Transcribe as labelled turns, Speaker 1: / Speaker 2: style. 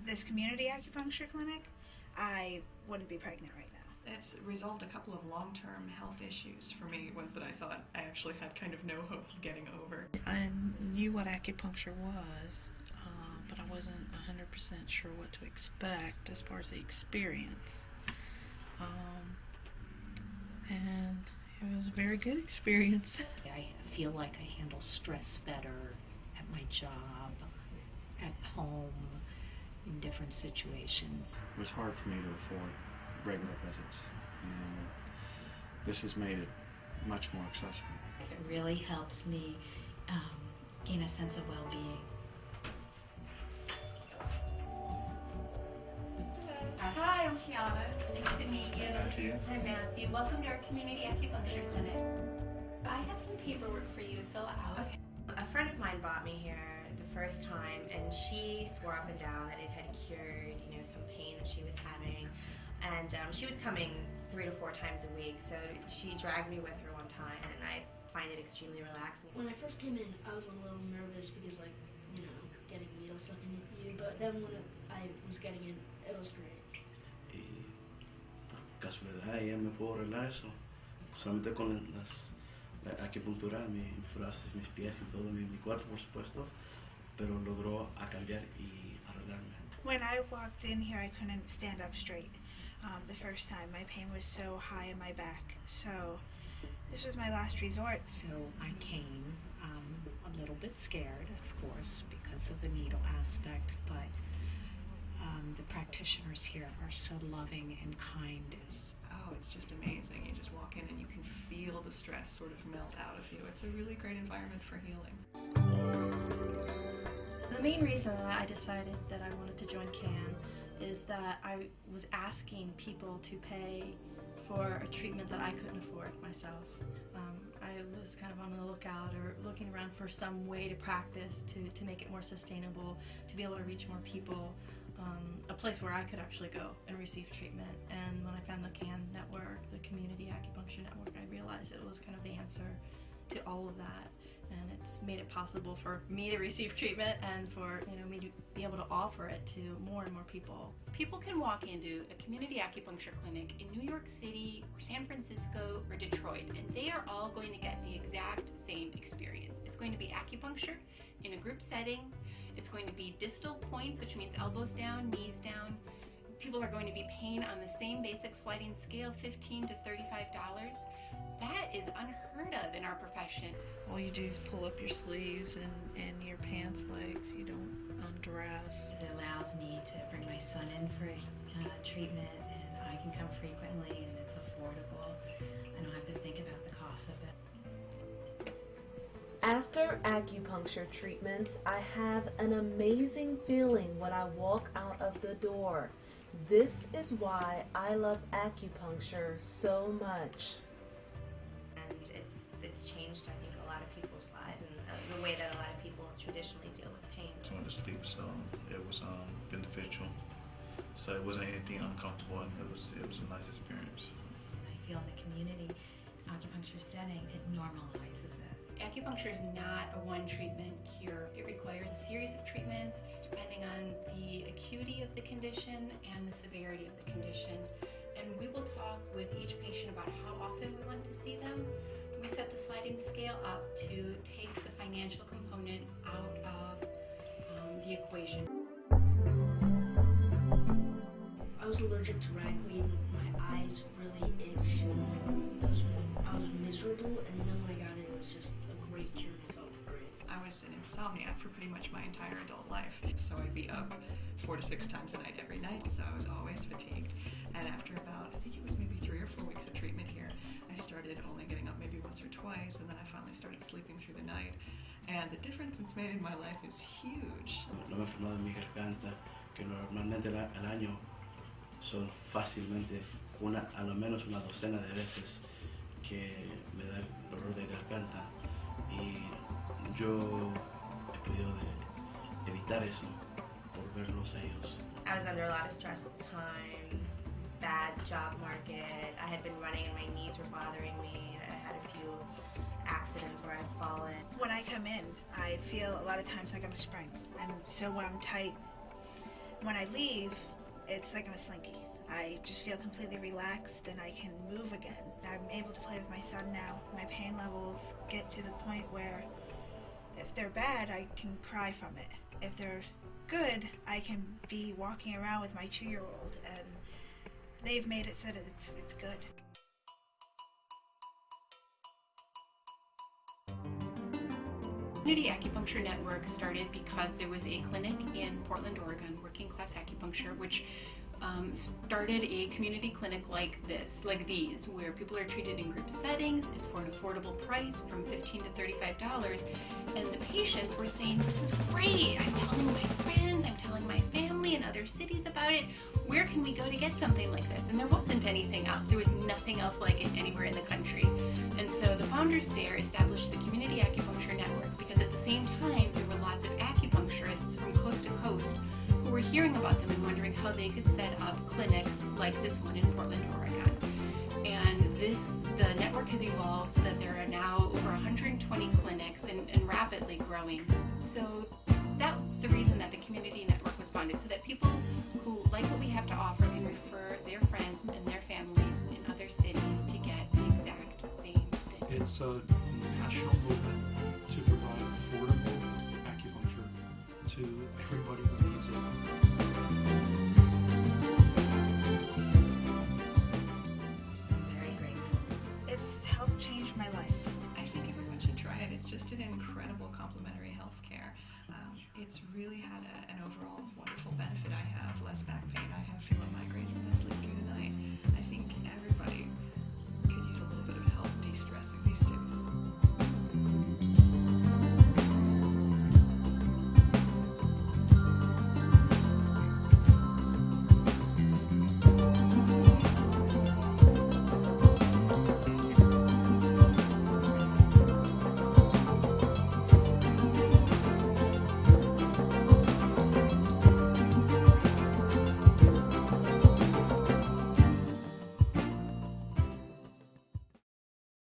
Speaker 1: this community acupuncture clinic, I wouldn't be pregnant right now.
Speaker 2: It's resolved a couple of long-term health issues for me, ones that I thought I actually had kind of no hope of getting over.
Speaker 3: I knew what acupuncture was, but I wasn't 100% sure what to expect as far as the experience. And it was a very good experience.
Speaker 4: I feel like I handle stress better at my job, at home, in different situations.
Speaker 5: It was hard for me to afford regular visits, and this has made it much more accessible.
Speaker 6: It really helps me gain a sense of well-being.
Speaker 7: Hi, I'm Kiana. Nice to meet you.
Speaker 5: Matthew.
Speaker 7: I'm Matthew. Welcome to our community acupuncture clinic. I have some paperwork for you to fill out.
Speaker 8: Okay. A friend of mine brought me here the first time, and she swore up and down that it had cured, some pain that she was having. And she was coming 3 to 4 times a week, so she dragged me with her one time, and I find it extremely relaxing.
Speaker 9: When I first came in, I was a little nervous because, getting needles stuck into you, but then when I was getting in, it was great.
Speaker 10: Y por casualidad ella me pudo arreglar eso, solamente con la acupuntura, mis brazos, mis pies y todo, mi cuerpo por supuesto, pero logró cambiar y arreglarme.
Speaker 1: When I walked in here, I couldn't stand up straight the first time. My pain was so high in my back, so this was my last resort.
Speaker 4: So I came a little bit scared, of course, because of the needle aspect, but the practitioners here are so loving and kind.
Speaker 2: It's just amazing. You just walk in and you can feel the stress sort of melt out of you. It's a really great environment for healing.
Speaker 11: The main reason that I decided that I wanted to join CAN is that I was asking people to pay for a treatment that I couldn't afford myself. I was kind of on the lookout or looking around for some way to practice to make it more sustainable, to be able to reach more people, a place where I could actually go and receive treatment. And when I found the CAN network, the Community Acupuncture Network, I realized it was kind of the answer to all of that, and it's made it possible for me to receive treatment and for me to be able to offer it to more and more people.
Speaker 7: People can walk into a community acupuncture clinic in New York City or San Francisco or Detroit, and they are all going to get the exact same experience. It's going to be acupuncture in a group setting. It's going to be distal points, which means elbows down, knees down. People are going to be paying on the same basic sliding scale, $15 to $35. That is unheard of in our profession.
Speaker 3: All you do is pull up your sleeves and your pants legs. You don't undress.
Speaker 6: It allows me to bring my son in for treatment, and I can come frequently, and it's affordable. I don't have to think about the cost of it.
Speaker 12: After acupuncture treatments, I have an amazing feeling when I walk out of the door. This is why I love acupuncture so much.
Speaker 8: It's changed, I think, a lot of people's lives and the way that a lot of people traditionally deal with pain.
Speaker 5: I went to sleep, so it was beneficial. So it wasn't anything uncomfortable, and it was a nice experience.
Speaker 6: I feel in the community acupuncture setting, it normalizes it.
Speaker 7: Acupuncture is not a one treatment cure. It requires a series of treatments depending on the acuity of the condition and the severity of the condition. And we will talk with each patient about how often we want to see them. We set the sliding scale up to take the financial component out of the equation.
Speaker 9: I was allergic to ragweed. My eyes really itched. I was miserable, and then when I got it was just a great cure. I felt great.
Speaker 2: I was an insomniac for pretty much my entire adult life, so I'd be up 4 to 6 times a night every night, so I was always fatigued. And after about, I think it was maybe 3 or 4 weeks of treatment here, I started only getting up maybe once or twice, and then I finally started sleeping through the night. And the difference it's made in my life is huge.
Speaker 10: No me he enfermado en mi garganta, que normalmente al año son fácilmente a lo menos una docena de veces que me da el dolor de garganta, y yo he podido evitar eso por verlos a ellos.
Speaker 8: I was under a lot of stress at the time, bad job market. I had been running and my knees were bothering me. I had a few accidents where I'd fallen. When I come in, I feel a lot of times like I'm sprung. I'm tight.
Speaker 1: when I leave, it's like I'm a slinky. I just feel completely relaxed and I can move again. I'm able to play with my son now. My pain levels get to the point where if they're bad, I can cry from it. If they're good, I can be walking around with my 2-year-old, and they've made it so that it's good.
Speaker 7: Community Acupuncture Network started because there was a clinic in Portland, Oregon, Working Class Acupuncture, which started a community clinic like these, where people are treated in group settings. It's for an affordable price, from $15 to $35, and the patients were saying, "This is great. I'm telling my friends, I'm telling my family in other cities about it. Where can we go to get something like this?" And there wasn't anything else. There was nothing else like it anywhere in the country. And so the founders there established the Community Acupuncture Network because at the same time there were lots of acupuncturists from coast to coast who were hearing about them and wondering how they could set up clinics like this one in Portland, Oregon. And the network has evolved so that there are now over 120 clinics and rapidly growing. So that's the reason that the Community Network was founded, so that people who like what we have to offer can refer their friends and their families in other cities to get the exact same thing.
Speaker 5: It's a national movement